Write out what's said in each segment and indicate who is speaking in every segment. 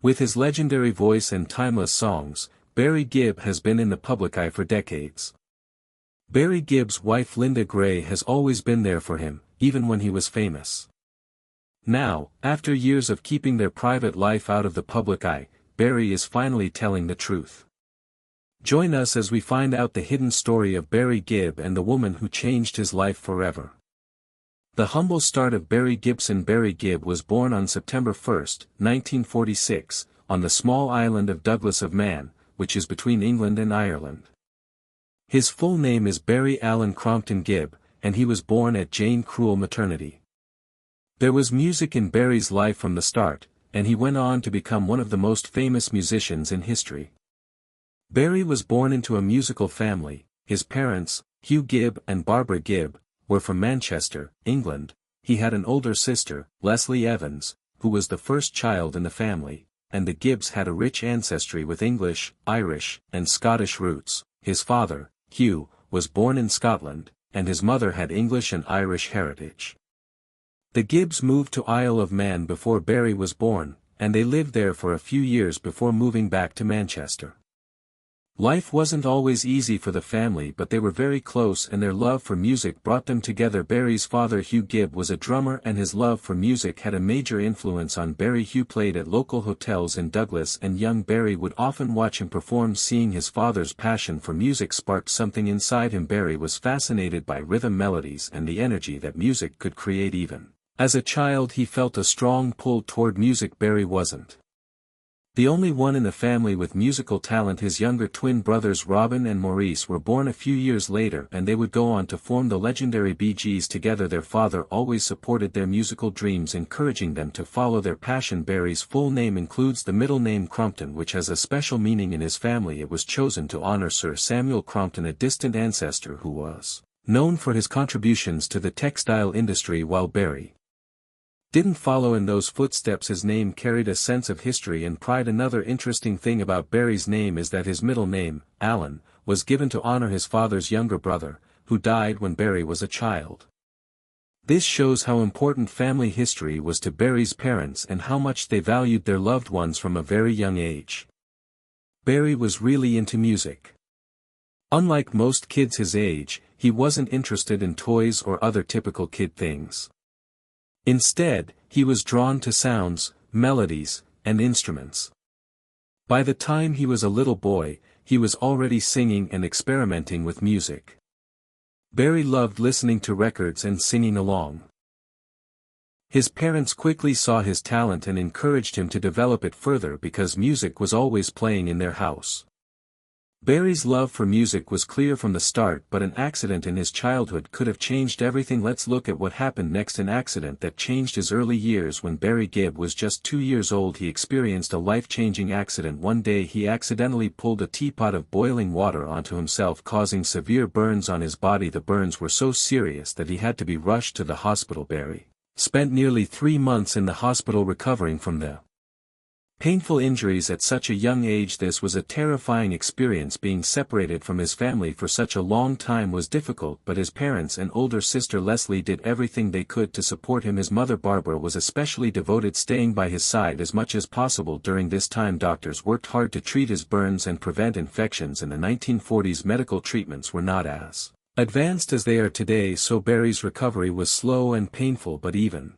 Speaker 1: With his legendary voice and timeless songs, Barry Gibb has been in the public eye for decades. Barry Gibb's wife Linda Gray has always been there for him, even when he was famous. Now, after years of keeping their private life out of the public eye, Barry is finally telling the truth. Join us as we find out the hidden story of Barry Gibb and the woman who changed his life forever. The humble start of Barry Gibson. Barry Gibb was born on September 1, 1946, on the small island of Douglas of Man, which is between England and Ireland. His full name is Barry Allen Crompton Gibb, and he was born at Jane Cruel Maternity. There was music in Barry's life from the start, and he went on to become one of the most famous musicians in history. Barry was born into a musical family. His parents, Hugh Gibb and Barbara Gibb, were from Manchester, England. He had an older sister, Leslie Evans, who was the first child in the family, and the Gibbs had a rich ancestry with English, Irish, and Scottish roots. His father, Hugh, was born in Scotland, and his mother had English and Irish heritage. The Gibbs moved to Isle of Man before Barry was born, and they lived there for a few years before moving back to Manchester. Life wasn't always easy for the family, but they were very close and their love for music brought them together. Barry's father Hugh Gibb was a drummer, and his love for music had a major influence on Barry. Hugh played at local hotels in Douglas, and young Barry would often watch him perform. Seeing his father's passion for music sparked something inside him. Barry was fascinated by rhythm, melodies, and the energy that music could create. Even as a child, he felt a strong pull toward music. Barry wasn't the only one in the family with musical talent. His younger twin brothers Robin and Maurice were born a few years later, and they would go on to form the legendary Bee Gees together. Their father always supported their musical dreams, encouraging them to follow their passion. Barry's full name includes the middle name Crompton, which has a special meaning in his family. It was chosen to honor Sir Samuel Crompton, a distant ancestor who was known for his contributions to the textile industry. While Barry didn't follow in those footsteps, his name carried a sense of history and pride. Another interesting thing about Barry's name is that his middle name, Allen, was given to honor his father's younger brother, who died when Barry was a child. This shows how important family history was to Barry's parents and how much they valued their loved ones from a very young age. Barry was really into music. Unlike most kids his age, he wasn't interested in toys or other typical kid things. Instead, he was drawn to sounds, melodies, and instruments. By the time he was a little boy, he was already singing and experimenting with music. Barry loved listening to records and singing along. His parents quickly saw his talent and encouraged him to develop it further because music was always playing in their house. Barry's love for music was clear from the start, but an accident in his childhood could have changed everything. Let's look at what happened next. An accident that changed his early years. When Barry Gibb was just 2 years old, he experienced a life-changing accident. One day he accidentally pulled a teapot of boiling water onto himself, causing severe burns on his body. The burns were so serious that he had to be rushed to the hospital. Barry spent nearly 3 months in the hospital recovering from the painful injuries at such a young age. This was a terrifying experience. Being separated from his family for such a long time was difficult, but his parents and older sister Leslie did everything they could to support him. His mother Barbara was especially devoted, staying by his side as much as possible. During this time, doctors worked hard to treat his burns and prevent infections. In the 1940s, medical treatments were not as advanced as they are today, so Barry's recovery was slow and painful, but even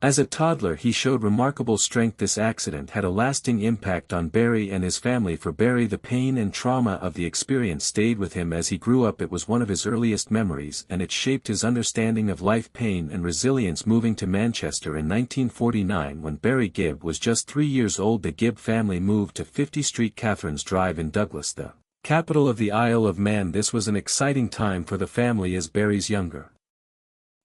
Speaker 1: as a toddler he showed remarkable strength. This accident had a lasting impact on Barry and his family. For Barry, the pain and trauma of the experience stayed with him as he grew up. It was one of his earliest memories, and it shaped his understanding of life, pain, and resilience. Moving to Manchester in 1949, when Barry Gibb was just 3 years old, the Gibb family moved to 50 Street Catherine's Drive in Douglas, the capital of the Isle of Man. This was an exciting time for the family as Barry's younger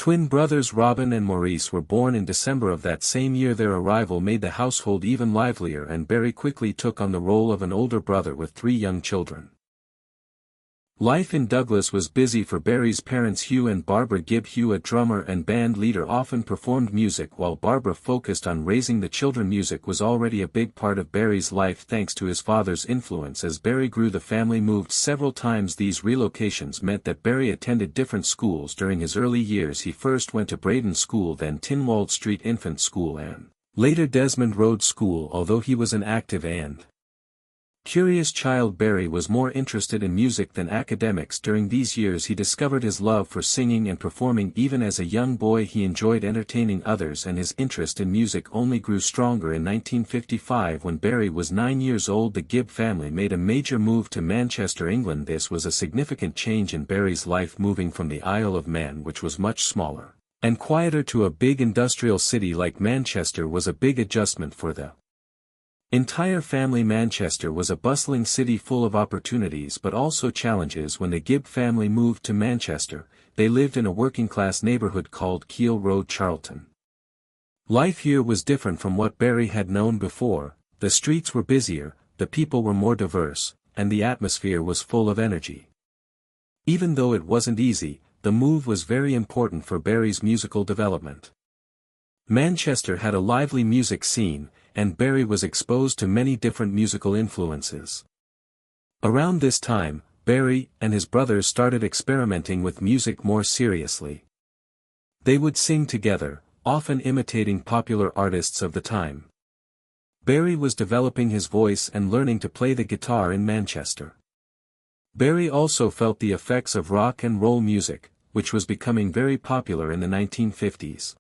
Speaker 1: twin brothers Robin and Maurice were born in December of that same year. Their arrival made the household even livelier, and Barry quickly took on the role of an older brother with 3 young children. Life in Douglas was busy for Barry's parents Hugh and Barbara Gibb. Hugh, a drummer and band leader, often performed music while Barbara focused on raising the children. Music was already a big part of Barry's life thanks to his father's influence. As Barry grew, the family moved several times. These relocations meant that Barry attended different schools. During his early years he first went to Braden School, then Tynwald Street Infant School, and Later Desmond Road School. Although he was an active and curious child, Barry was more interested in music than academics. During these years he discovered his love for singing and performing. Even as a young boy he enjoyed entertaining others, and his interest in music only grew stronger. In 1955, when Barry was 9 years old, the Gibb family made a major move to Manchester, England. This was a significant change in Barry's life, moving from the Isle of Man, which was much smaller and quieter, to a big industrial city like Manchester was a big adjustment for the entire family. Manchester was a bustling city full of opportunities but also challenges. When the Gibb family moved to Manchester, they lived in a working-class neighborhood called Keel Road, Charlton. Life here was different from what Barry had known before. The streets were busier, the people were more diverse, and the atmosphere was full of energy. Even though it wasn't easy, the move was very important for Barry's musical development. Manchester had a lively music scene, and Barry was exposed to many different musical influences. Around this time, Barry and his brothers started experimenting with music more seriously. They would sing together, often imitating popular artists of the time. Barry was developing his voice and learning to play the guitar in Manchester. Barry also felt the effects of rock and roll music, which was becoming very popular in the 1950s.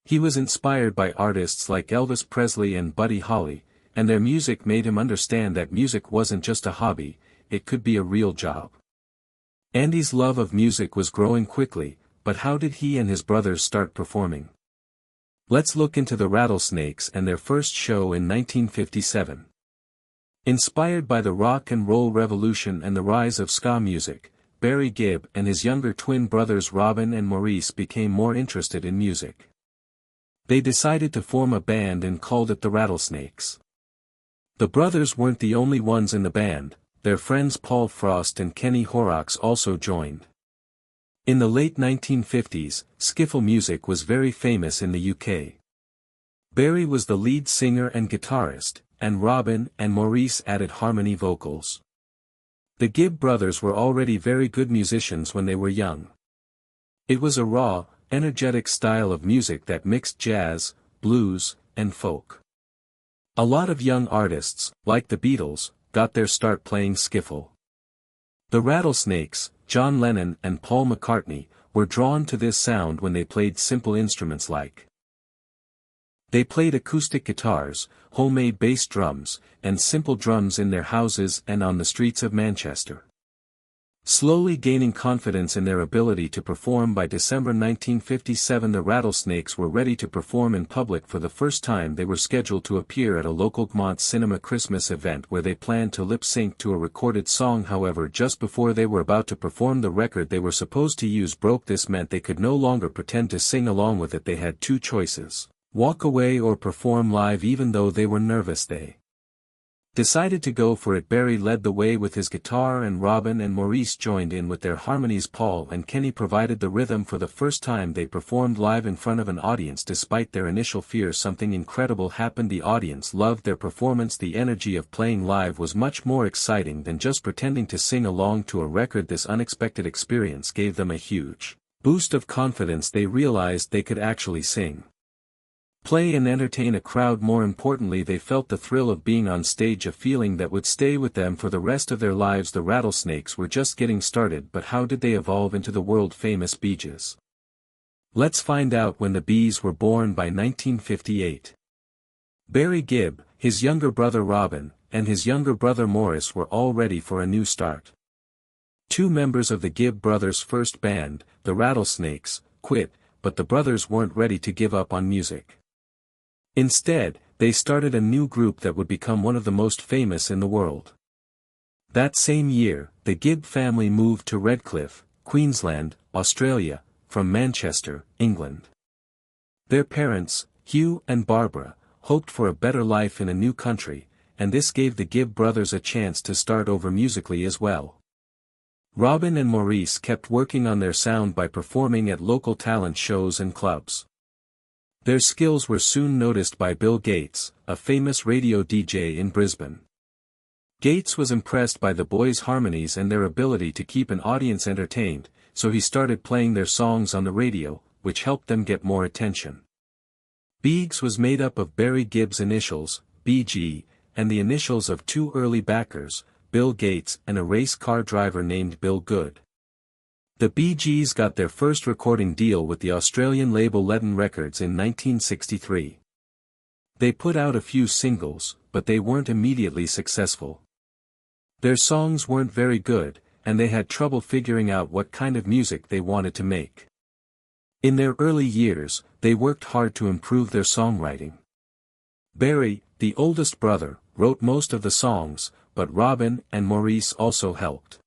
Speaker 1: He was inspired by artists like Elvis Presley and Buddy Holly, and their music made him understand that music wasn't just a hobby, it could be a real job. Andy's love of music was growing quickly, but how did he and his brothers start performing? Let's look into the Rattlesnakes and their first show in 1957. Inspired by the rock and roll revolution and the rise of ska music, Barry Gibb and his younger twin brothers Robin and Maurice became more interested in music. They decided to form a band and called it the Rattlesnakes. The brothers weren't the only ones in the band, their friends Paul Frost and Kenny Horrocks also joined. In the late 1950s, skiffle music was very famous in the UK. Barry was the lead singer and guitarist, and Robin and Maurice added harmony vocals. The Gibb brothers were already very good musicians when they were young. It was a raw, energetic style of music that mixed jazz, blues, and folk. A lot of young artists, like the Beatles, got their start playing skiffle. The Rattlesnakes, John Lennon and Paul McCartney, were drawn to this sound when they played simple instruments like they played acoustic guitars, homemade bass drums, and simple drums in their houses and on the streets of Manchester. Slowly gaining confidence in their ability to perform, by December 1957 the Rattlesnakes were ready to perform in public for the first time. They were scheduled to appear at a local Gmont Cinema Christmas event where they planned to lip-sync to a recorded song. However, just before they were about to perform, the record they were supposed to use broke. This meant they could no longer pretend to sing along with it. They had two choices: walk away or perform live. Even though they were nervous, they decided to go for it. Barry led the way with his guitar and Robin and Maurice joined in with their harmonies. Paul and Kenny provided the rhythm. For the first time they performed live in front of an audience. Despite their initial fear, something incredible happened. The audience loved their performance. The energy of playing live was much more exciting than just pretending to sing along to a record. This unexpected experience gave them a huge boost of confidence. They realized they could actually sing, play and entertain a crowd. More importantly, they felt the thrill of being on stage, a feeling that would stay with them for the rest of their lives. The Rattlesnakes were just getting started, but how did they evolve into the world-famous Bee Gees? Let's find out. When the Bees were born by 1958. Barry Gibb, his younger brother Robin, and his younger brother Maurice were all ready for a new start. Two members of the Gibb brothers' first band, the Rattlesnakes, quit, but the brothers weren't ready to give up on music. Instead, they started a new group that would become one of the most famous in the world. That same year, the Gibb family moved to Redcliffe, Queensland, Australia, from Manchester, England. Their parents, Hugh and Barbara, hoped for a better life in a new country, and this gave the Gibb brothers a chance to start over musically as well. Robin and Maurice kept working on their sound by performing at local talent shows and clubs. Their skills were soon noticed by Bill Gates, a famous radio DJ in Brisbane. Gates was impressed by the boys' harmonies and their ability to keep an audience entertained, so he started playing their songs on the radio, which helped them get more attention. Biggs was made up of Barry Gibb's initials, BG, and the initials of two early backers, Bill Gates and a race car driver named Bill Good. The Bee Gees got their first recording deal with the Australian label Leaden Records in 1963. They put out a few singles, but they weren't immediately successful. Their songs weren't very good, and they had trouble figuring out what kind of music they wanted to make. In their early years, they worked hard to improve their songwriting. Barry, the oldest brother, wrote most of the songs, but Robin and Maurice also helped.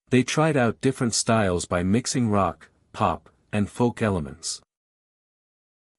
Speaker 1: They tried out different styles by mixing rock, pop, and folk elements.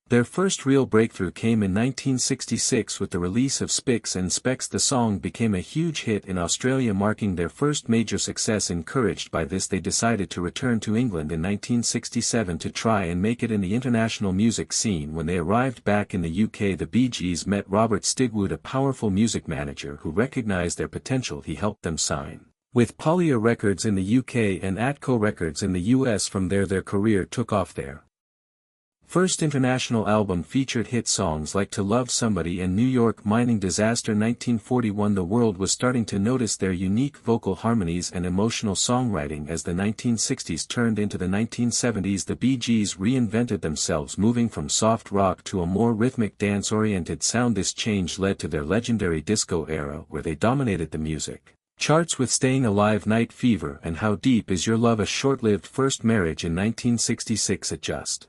Speaker 1: Their first real breakthrough came in 1966 with the release of Spicks and Specks. The song became a huge hit in Australia, marking their first major success. Encouraged by this, they decided to return to England in 1967 to try and make it in the international music scene. When they arrived back in the UK, the Bee Gees met Robert Stigwood, a powerful music manager who recognized their potential. He helped them sign with Polydor Records in the UK and Atco Records in the US. From there their career took off. Their first international album featured hit songs like To Love Somebody and New York Mining Disaster. 1941. The world was starting to notice their unique vocal harmonies and emotional songwriting. As the 1960s turned into the 1970s, the Bee Gees reinvented themselves, moving from soft rock to a more rhythmic dance-oriented sound. This change led to their legendary disco era, where they dominated the music charts with Staying Alive, Night Fever, and How Deep Is Your Love. A short-lived first marriage in 1966. At just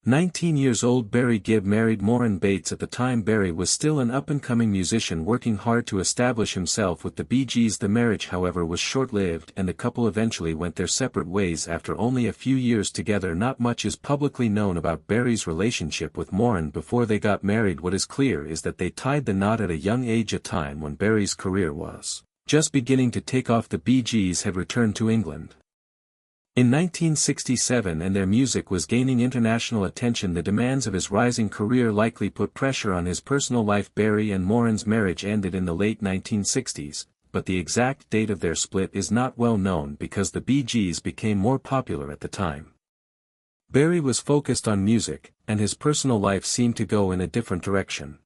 Speaker 1: 19 years old, Barry Gibb married Maureen Bates. At the time, Barry was still an up-and-coming musician working hard to establish himself with the Bee Gees. The marriage, however, was short-lived, and the couple eventually went their separate ways after only a few years together. Not much is publicly known about Barry's relationship with Maureen before they got married. What is clear is that they tied the knot at a young age, a time when Barry's career was just beginning to take off. The Bee Gees had returned to England in 1967, and their music was gaining international attention. The demands of his rising career likely put pressure on his personal life. Barry and Maureen's marriage ended in the late 1960s, but the exact date of their split is not well known because the Bee Gees became more popular at the time. Barry was focused on music, and his personal life seemed to go in a different direction.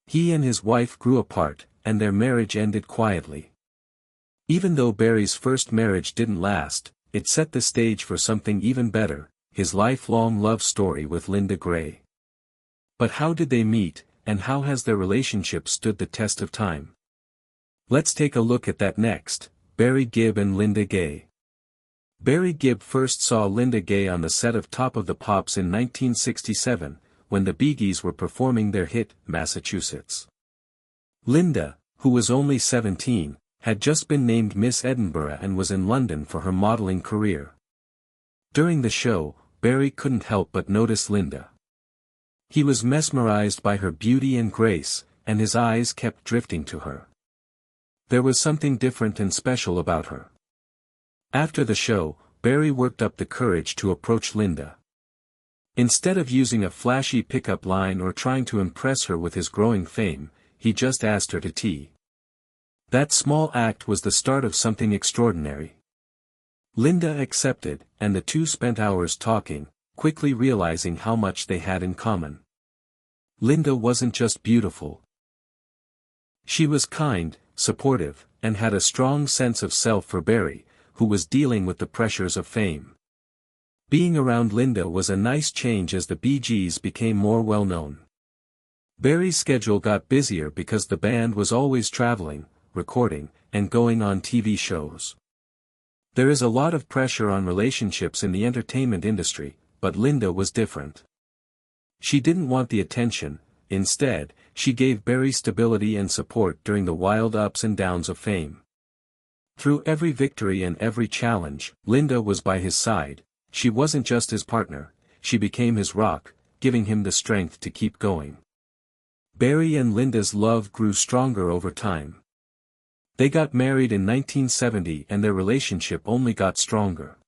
Speaker 1: He and his wife grew apart, and their marriage ended quietly. Even though Barry's first marriage didn't last, it set the stage for something even better, his lifelong love story with Linda Gray. But how did they meet, and how has their relationship stood the test of time? Let's take a look at that next. Barry Gibb and Linda Gay. Barry Gibb first saw Linda Gay on the set of Top of the Pops in 1967, when the Bee Gees were performing their hit, Massachusetts. Linda, who was only 17, had just been named Miss Edinburgh and was in London for her modeling career. During the show, Barry couldn't help but notice Linda. He was mesmerized by her beauty and grace, and his eyes kept drifting to her. There was something different and special about her. After the show, Barry worked up the courage to approach Linda. Instead of using a flashy pickup line or trying to impress her with his growing fame, he just asked her to tea. That small act was the start of something extraordinary. Linda accepted, and the two spent hours talking, quickly realizing how much they had in common. Linda wasn't just beautiful. She was kind, supportive, and had a strong sense of self. For Barry, who was dealing with the pressures of fame, being around Linda was a nice change. As the Bee Gees became more well-known, Barry's schedule got busier because the band was always traveling, recording, and going on TV shows. There is a lot of pressure on relationships in the entertainment industry, but Linda was different. She didn't want the attention. Instead, she gave Barry stability and support during the wild ups and downs of fame. Through every victory and every challenge, Linda was by his side. She wasn't just his partner, she became his rock, giving him the strength to keep going. Barry and Linda's love grew stronger over time. They got married in 1970 and their relationship only got stronger.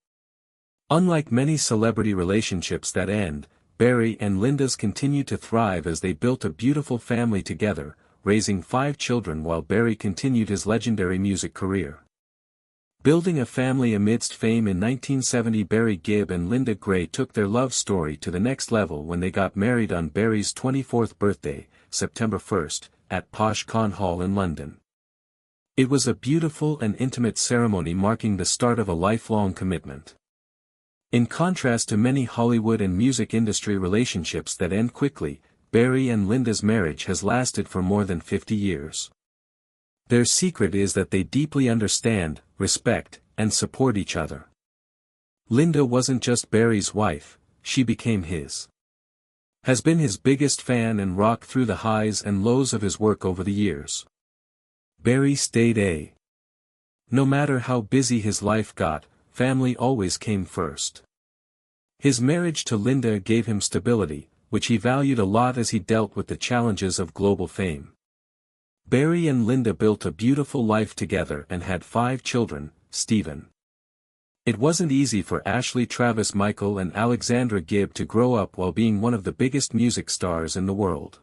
Speaker 1: Unlike many celebrity relationships that end, Barry and Linda's continued to thrive as they built a beautiful family together, raising 5 children while Barry continued his legendary music career. Building a family amidst fame. In 1970, Barry Gibb and Linda Gray took their love story to the next level when they got married on Barry's 24th birthday, September 1st, at Posh Con Hall in London. It was a beautiful and intimate ceremony marking the start of a lifelong commitment. In contrast to many Hollywood and music industry relationships that end quickly, Barry and Linda's marriage has lasted for more than 50 years. Their secret is that they deeply understand, respect, and support each other. Linda wasn't just Barry's wife, she became his. Has been his biggest fan and rocked through the highs and lows of his work over the years. Barry stayed a. No matter how busy his life got, family always came first. His marriage to Linda gave him stability, which he valued a lot as he dealt with the challenges of global fame. Barry and Linda built a beautiful life together and had 5 children, Stephen. It wasn't easy for Ashley, Travis, Michael and Alexandra Gibb to grow up while being one of the biggest music stars in the world.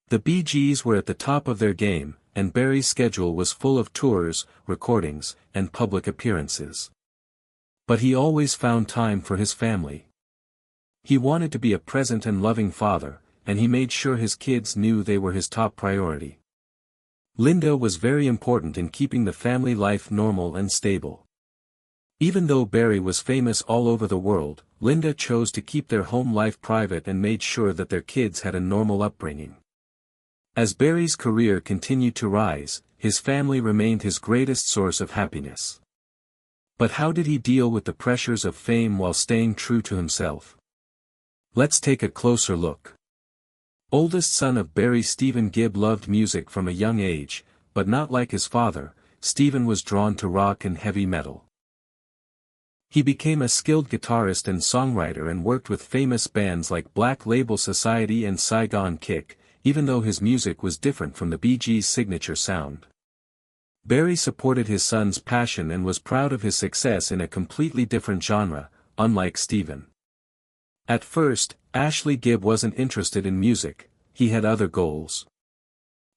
Speaker 1: The Bee Gees were at the top of their game, and Barry's schedule was full of tours, recordings, and public appearances. But he always found time for his family. He wanted to be a present and loving father, and he made sure his kids knew they were his top priority. Linda was very important in keeping the family life normal and stable. Even though Barry was famous all over the world, Linda chose to keep their home life private and made sure that their kids had a normal upbringing. As Barry's career continued to rise, his family remained his greatest source of happiness. But how did he deal with the pressures of fame while staying true to himself? Let's take a closer look. Oldest son of Barry, Stephen Gibb, loved music from a young age, but not like his father, Stephen was drawn to rock and heavy metal. He became a skilled guitarist and songwriter and worked with famous bands like Black Label Society and Saigon Kick, even though his music was different from the Bee Gees' signature sound. Barry supported his son's passion and was proud of his success in a completely different genre, unlike Stephen. At first, Ashley Gibb wasn't interested in music, he had other goals.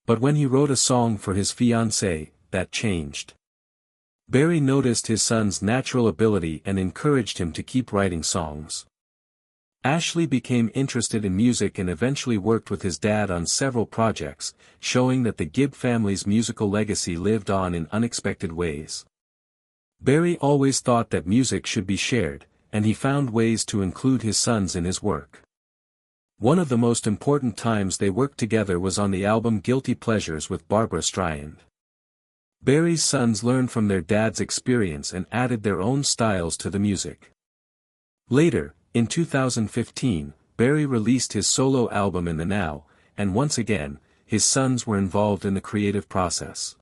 Speaker 1: But when he wrote a song for his fiancée, that changed. Barry noticed his son's natural ability and encouraged him to keep writing songs. Ashley became interested in music and eventually worked with his dad on several projects, showing that the Gibb family's musical legacy lived on in unexpected ways. Barry always thought that music should be shared, and he found ways to include his sons in his work. One of the most important times they worked together was on the album Guilty Pleasures with Barbra Streisand. Barry's sons learned from their dad's experience and added their own styles to the music. Later, in 2015, Barry released his solo album In the Now, and once again, his sons were involved in the creative process.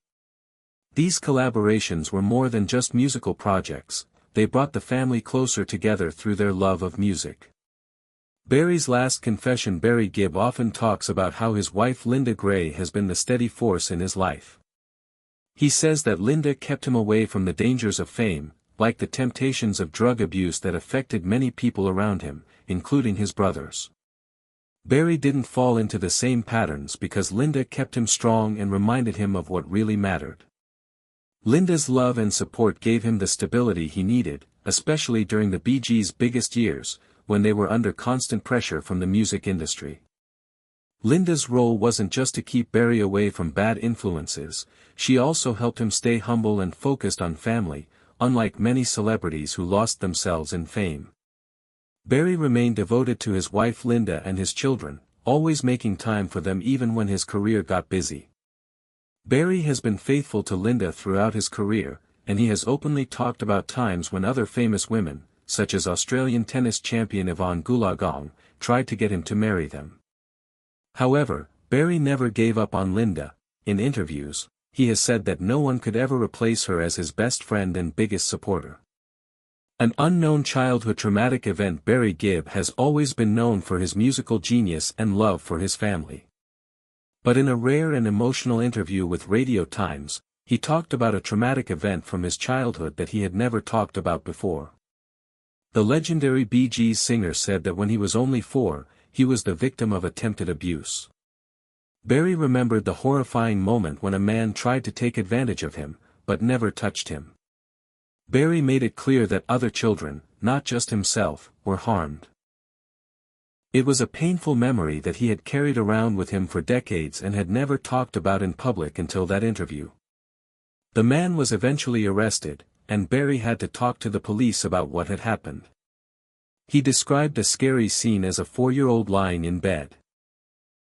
Speaker 1: These collaborations were more than just musical projects, they brought the family closer together through their love of music. Barry's last confession. Barry Gibb often talks about how his wife Linda Gray has been the steady force in his life. He says that Linda kept him away from the dangers of fame, like the temptations of drug abuse that affected many people around him, including his brothers. Barry didn't fall into the same patterns because Linda kept him strong and reminded him of what really mattered. Linda's love and support gave him the stability he needed, especially during the Bee Gees' biggest years, when they were under constant pressure from the music industry. Linda's role wasn't just to keep Barry away from bad influences, she also helped him stay humble and focused on family, unlike many celebrities who lost themselves in fame. Barry remained devoted to his wife Linda and his children, always making time for them even when his career got busy. Barry has been faithful to Linda throughout his career, and he has openly talked about times when other famous women, such as Australian tennis champion Yvonne Goolagong, tried to get him to marry them. However, Barry never gave up on Linda. In interviews, he has said that no one could ever replace her as his best friend and biggest supporter. An unknown childhood traumatic event. Barry Gibb has always been known for his musical genius and love for his family. But in a rare and emotional interview with Radio Times, he talked about a traumatic event from his childhood that he had never talked about before. The legendary Bee Gees singer said that when he was only 4, he was the victim of attempted abuse. Barry remembered the horrifying moment when a man tried to take advantage of him, but never touched him. Barry made it clear that other children, not just himself, were harmed. It was a painful memory that he had carried around with him for decades and had never talked about in public until that interview. The man was eventually arrested, and Barry had to talk to the police about what had happened. He described a scary scene as a 4-year-old lying in bed.